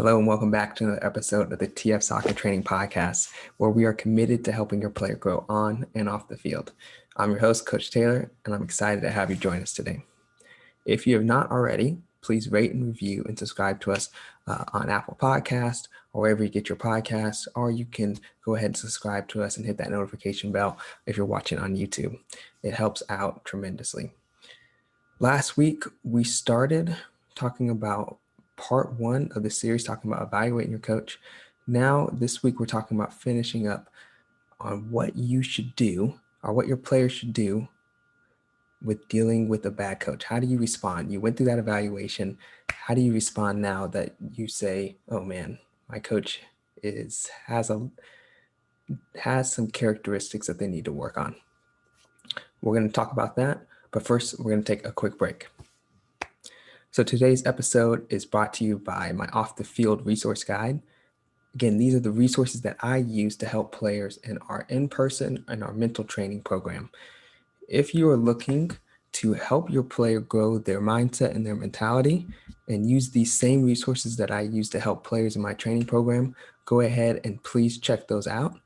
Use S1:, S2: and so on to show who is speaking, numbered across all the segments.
S1: Hello and welcome back to another episode of the TF Soccer Training Podcast, where we are committed to helping your player grow on and off the field. I'm your host, Coach Taylor, and I'm excited to have you join us today. If you have not already, please rate and review and subscribe to us on Apple Podcast or wherever you get your podcasts, or you can go ahead and subscribe to us and hit that notification bell if you're watching on YouTube. It helps out tremendously. Last week, we started talking about part one of the series, talking about evaluating your coach. Now, this week, we're talking about finishing up on what you should do or what your players should do with dealing with a bad coach. How do you respond? You went through that evaluation. How do you respond now that you say, oh man, my coach has some characteristics that they need to work on? We're going to talk about that, but first we're going to take a quick break. So today's episode is brought to you by my Off the Field resource guide. Again, these are the resources that I use to help players in our in-person and our mental training program. If you are looking to help your player grow their mindset and their mentality and use these same resources that I use to help players in my training program, go ahead and please check those out.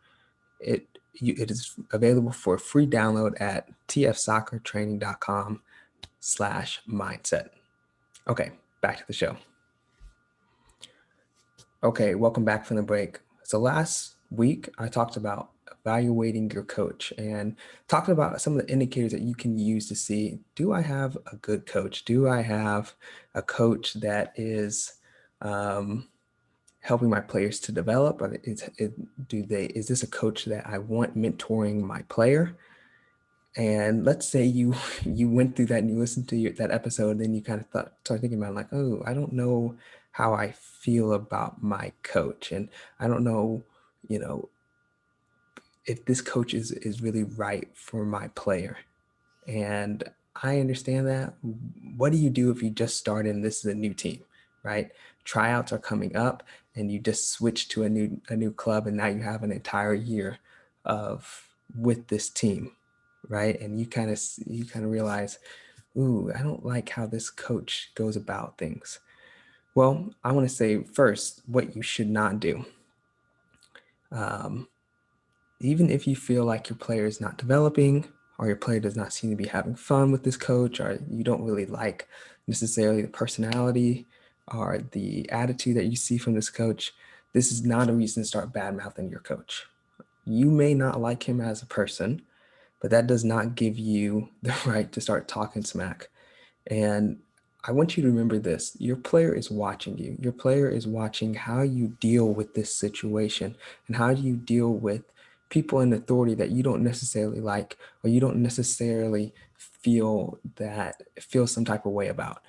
S1: It is available for a free download at tfsoccertraining.com/mindset. Okay, back to the show. Okay, welcome back from the break. So last week, I talked about evaluating your coach and talked about some of the indicators that you can use to see, do I have a good coach? Do I have a coach that is helping my players to develop? Is this a coach that I want mentoring my player? And let's say you went through that and you listened to that episode, and then you kind of started thinking about like, oh, I don't know how I feel about my coach, and I don't know, if this coach is really right for my player. And I understand that. What do you do if you just started and this is a new team, right? Tryouts are coming up, and you just switch to a new club, and now you have an entire year with this team. Right. And you kind of realize, ooh, I don't like how this coach goes about things. Well, I want to say first what you should not do. Even if you feel like your player is not developing, or your player does not seem to be having fun with this coach, or you don't really like necessarily the personality or the attitude that you see from this coach, this is not a reason to start bad-mouthing your coach. You may not like him as a person, but that does not give you the right to start talking smack. And I want you to remember this. Your player is watching you. Your player is watching how you deal with this situation and how you deal with people in authority that you don't necessarily like, or you don't necessarily feel some type of way about.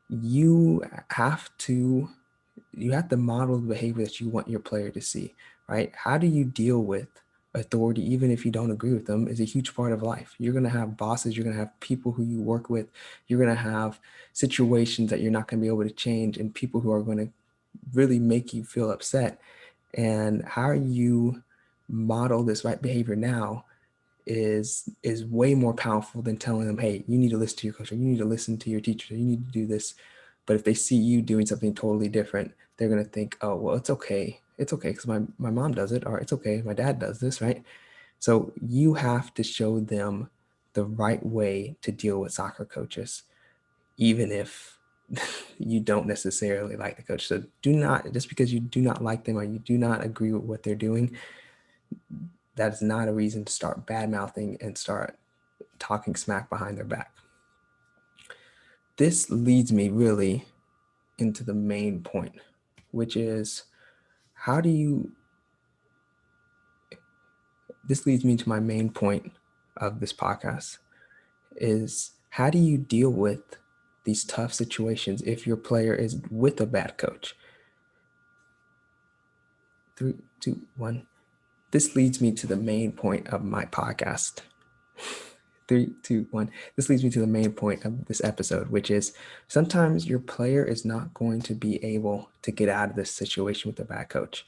S1: You have to model the behavior that you want your player to see, right? How do you deal with authority, even if you don't agree with them, is a huge part of life. You're going to have bosses, you're going to have people who you work with, you're going to have situations that you're not going to be able to change, and people who are going to really make you feel upset. And how you model this right behavior now is way more powerful than telling them, hey, you need to listen to your coach, or you need to listen to your teacher, or you need to do this. But if they see you doing something totally different, they're going to think, oh, well, it's okay. It's okay because my mom does it, or it's okay, my dad does this, right? So you have to show them the right way to deal with soccer coaches, even if you don't necessarily like the coach. So do not, just because you do not like them or you do not agree with what they're doing, that is not a reason to start bad-mouthing and start talking smack behind their back. This leads me really into the main point, which is this leads me to my main point of this podcast, is how do you deal with these tough situations if your player is with a bad coach? 3, 2, 1. This leads me to the main point of my podcast. 3, 2, 1. This leads me to the main point of this episode, which is sometimes your player is not going to be able to get out of this situation with a bad coach.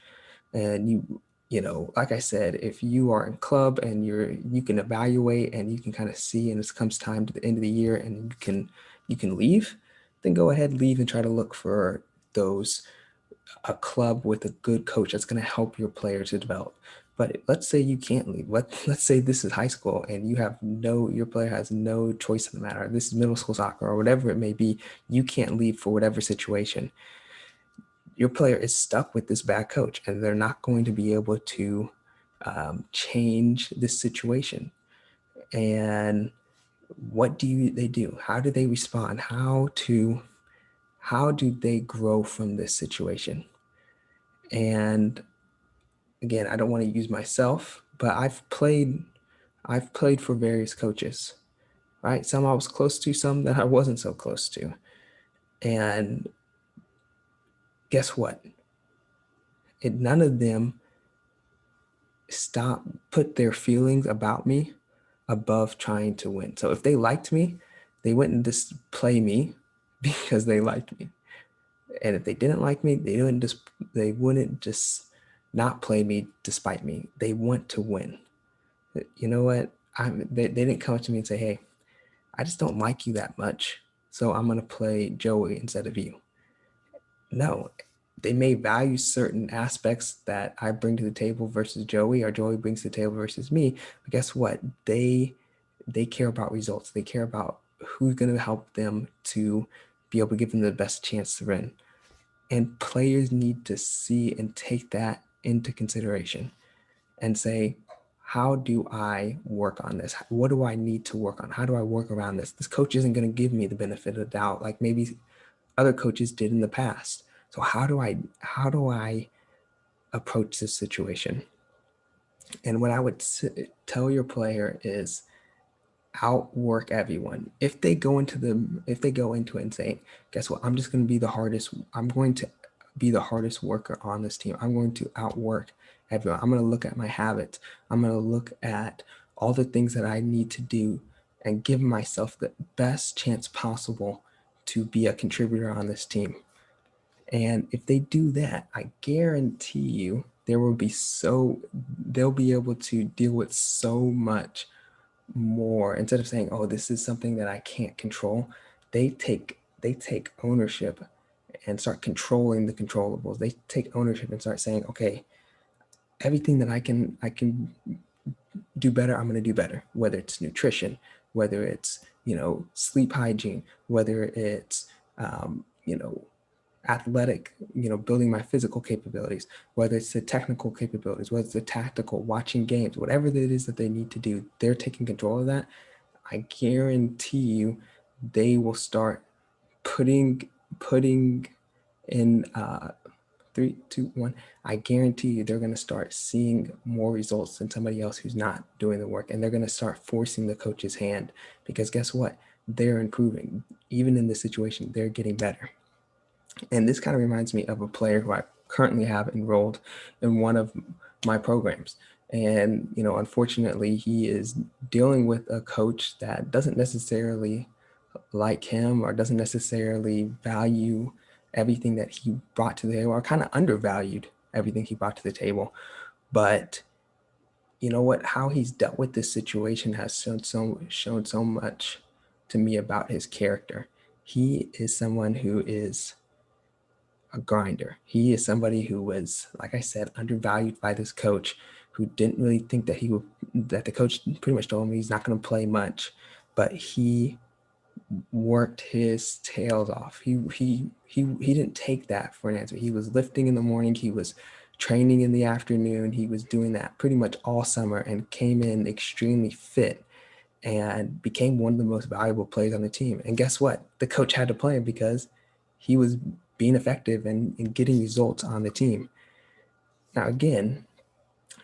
S1: And you know, like I said, if you are in club and you can evaluate and you can kind of see, and it comes time to the end of the year and you can leave, then go ahead, leave, and try to look for those a club with a good coach that's going to help your player to develop. But let's say you can't leave. Let's say this is high school and your player has no choice in the matter. This is middle school soccer or whatever it may be. You can't leave for whatever situation. Your player is stuck with this bad coach and they're not going to be able to change this situation. And what do they do? How do they respond? How do they grow from this situation? And again, I don't want to use myself, but I've played for various coaches, right? Some I was close to, some that I wasn't so close to. And guess what? None of them put their feelings about me above trying to win. So if they liked me, they wouldn't just play me because they liked me. And if they didn't like me, they wouldn't just not play me despite me. They want to win. You know what? They didn't come to me and say, hey, I just don't like you that much, so I'm going to play Joey instead of you. No, they may value certain aspects that I bring to the table versus Joey, or Joey brings to the table versus me. But guess what? They care about results. They care about who's going to help them to be able to give them the best chance to win. And players need to see and take that into consideration and say, how do I work on this? What do I need to work on? How do I work around this? This coach isn't going to give me the benefit of the doubt like maybe other coaches did in the past. So how do I approach this situation? And what I would tell your player is outwork everyone. If they go into it and say, guess what? I'm going to be the hardest worker on this team. I'm going to outwork everyone. I'm going to look at my habits. I'm going to look at all the things that I need to do and give myself the best chance possible to be a contributor on this team. And if they do that, I guarantee you they'll be able to deal with so much more. Instead of saying, oh, this is something that I can't control, they take ownership and start controlling the controllables. They take ownership and start saying, okay, everything that I can do better, I'm going to do better, whether it's nutrition, whether it's, sleep hygiene, whether it's, athletic, building my physical capabilities, whether it's the technical capabilities, whether it's the tactical, watching games, whatever it is that they need to do, they're taking control of that. I guarantee you they will start putting in 3, 2, 1. I guarantee you they're going to start seeing more results than somebody else who's not doing the work. And they're going to start forcing the coach's hand because guess what? They're improving. Even in this situation, they're getting better. And this kind of reminds me of a player who I currently have enrolled in one of my programs. And, unfortunately, he is dealing with a coach that doesn't necessarily like him or doesn't necessarily value everything that he brought to the table, or kind of undervalued everything he brought to the table. But you know what? How he's dealt with this situation has shown so much to me about his character. He is someone who is a grinder. He is somebody who was, like I said, undervalued by this coach, who didn't really think that that the coach pretty much told him he's not going to play much, but he worked his tails off. He didn't take that for an answer. He was lifting in the morning. He was training in the afternoon. He was doing that pretty much all summer and came in extremely fit and became one of the most valuable players on the team. And guess what? The coach had to play him because he was being effective and getting results on the team. Now, again,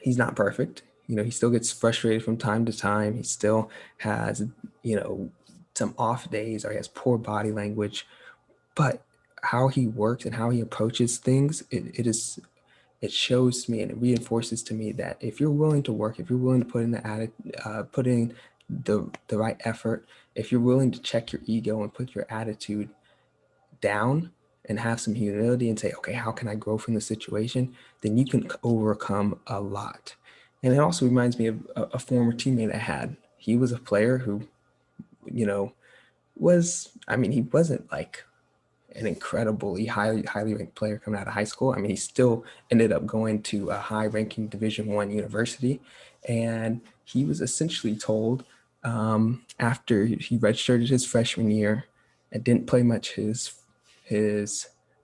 S1: he's not perfect. He still gets frustrated from time to time. He still has, some off days, or he has poor body language. But how he works and how he approaches things, it shows me and it reinforces to me that if you're willing to work, if you're willing to put in the right effort, if you're willing to check your ego and put your attitude down and have some humility and say, okay, how can I grow from the situation? Then you can overcome a lot. And it also reminds me of a former teammate I had. He was a player who, he wasn't like an incredibly highly ranked player coming out of high school. I mean, he still ended up going to a high ranking Division I university, and he was essentially told after he redshirted his freshman year and didn't play much his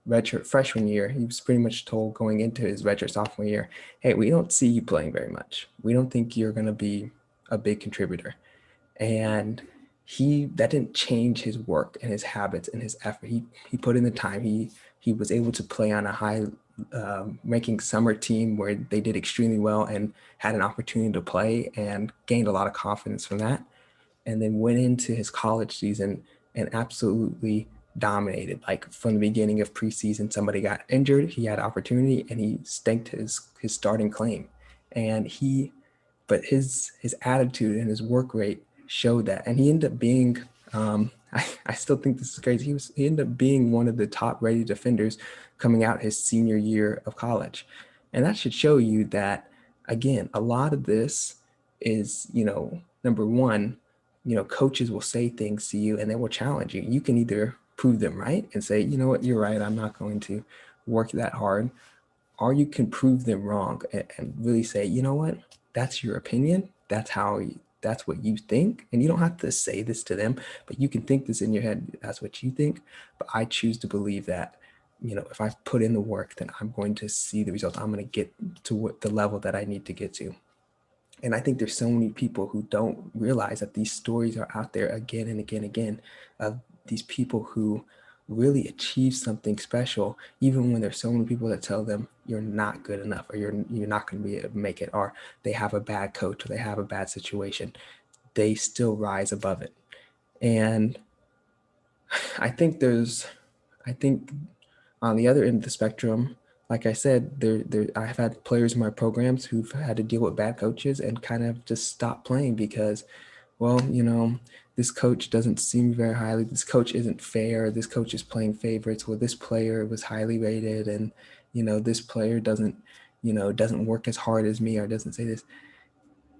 S1: redshirt freshman year, he was pretty much told going into his redshirt sophomore year, hey, we don't see you playing very much. We don't think you're going to be a big contributor. And that didn't change his work and his habits and his effort. He put in the time. He was able to play on a high ranking summer team where they did extremely well and had an opportunity to play and gained a lot of confidence from that. And then went into his college season and absolutely dominated. Like from the beginning of preseason, somebody got injured, he had opportunity, and he stanked his starting claim. And but his attitude and his work rate showed that, and he ended up being. I still think this is crazy. He ended up being one of the top rated defenders coming out his senior year of college, and that should show you that again. A lot of this is, number one, coaches will say things to you and they will challenge you. You can either prove them right and say, you know what, you're right, I'm not going to work that hard, or you can prove them wrong and really say, you know what, that's your opinion. That's what you think. And you don't have to say this to them, but you can think this in your head. That's what you think. But I choose to believe that, if I put in the work, then I'm going to see the results. I'm going to get to the level that I need to get to. And I think there's so many people who don't realize that these stories are out there again and again and again of these people who really achieve something special, even when there's so many people that tell them you're not good enough, or you're not going to be able to make it, or they have a bad coach, or they have a bad situation. They still rise above it. And I think on the other end of the spectrum, like I said, I've had players in my programs who've had to deal with bad coaches and kind of just stop playing because, well, this coach doesn't seem very highly. This coach isn't fair. This coach is playing favorites. Well, this player was highly rated, and this player doesn't work as hard as me, or doesn't say this.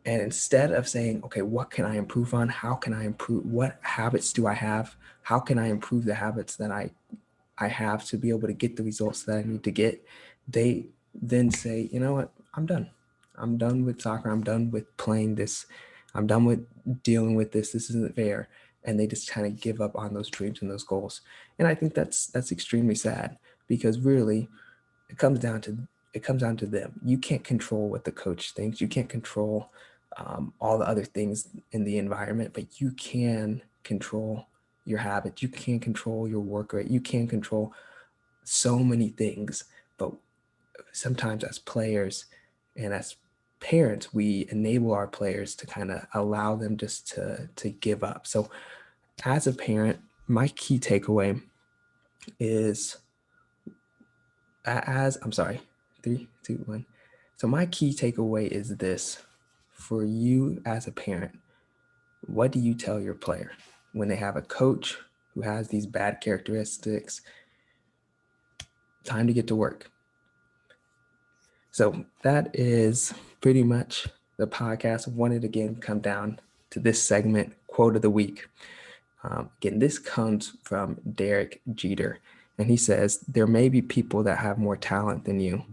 S1: And instead of saying, okay, what can I improve on? How can I improve? What habits do I have? How can I improve the habits that I have to be able to get the results that I need to get? They then say, you know what, I'm done. I'm done with soccer. I'm done with playing this. I'm done with dealing with this. This isn't fair. And they just kind of give up on those dreams and those goals. And I think that's extremely sad, because really it comes down to them. You can't control what the coach thinks. You can't control all the other things in the environment, but you can control your habits. You can control your work rate. You can control so many things. But sometimes as players and as parents, we enable our players to kind of allow them just to give up. So as a parent, my key takeaway is I'm sorry, 3, 2, 1. So my key takeaway is this: for you as a parent, what do you tell your player when they have a coach who has these bad characteristics? Time to get to work. So that is pretty much the podcast. I wanted to again come down to this segment, quote of the week. Again, this comes from Derek Jeter, and he says, there may be people that have more talent than you,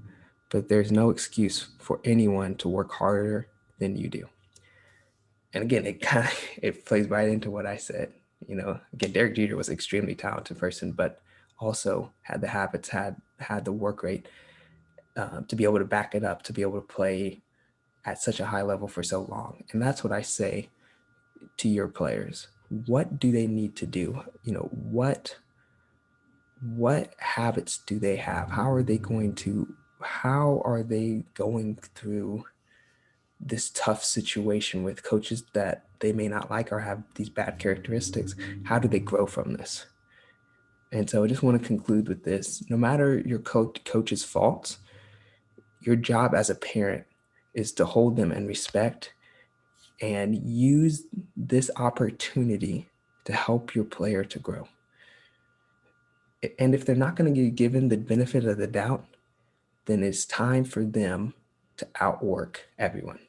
S1: but there's no excuse for anyone to work harder than you do. And again, it plays right into what I said. Again, Derek Jeter was an extremely talented person, but also had the habits, had the work rate to be able to back it up, to be able to play at such a high level for so long. And that's what I say to your players. What do they need to do? What habits do they have? How are they going through this tough situation with coaches that they may not like or have these bad characteristics? How do they grow from this? And so I just want to conclude with this. No matter your coach's faults, your job as a parent is to hold them in respect and use this opportunity to help your player to grow. And if they're not going to get given the benefit of the doubt, then it's time for them to outwork everyone.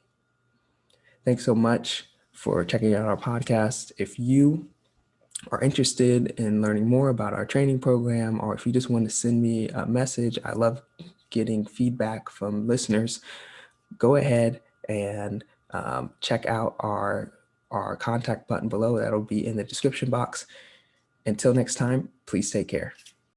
S1: Thanks so much for checking out our podcast. If you are interested in learning more about our training program, or if you just want to send me a message, I love getting feedback from listeners. Go ahead and check out our contact button below. That'll be in the description box. Until next time, please take care.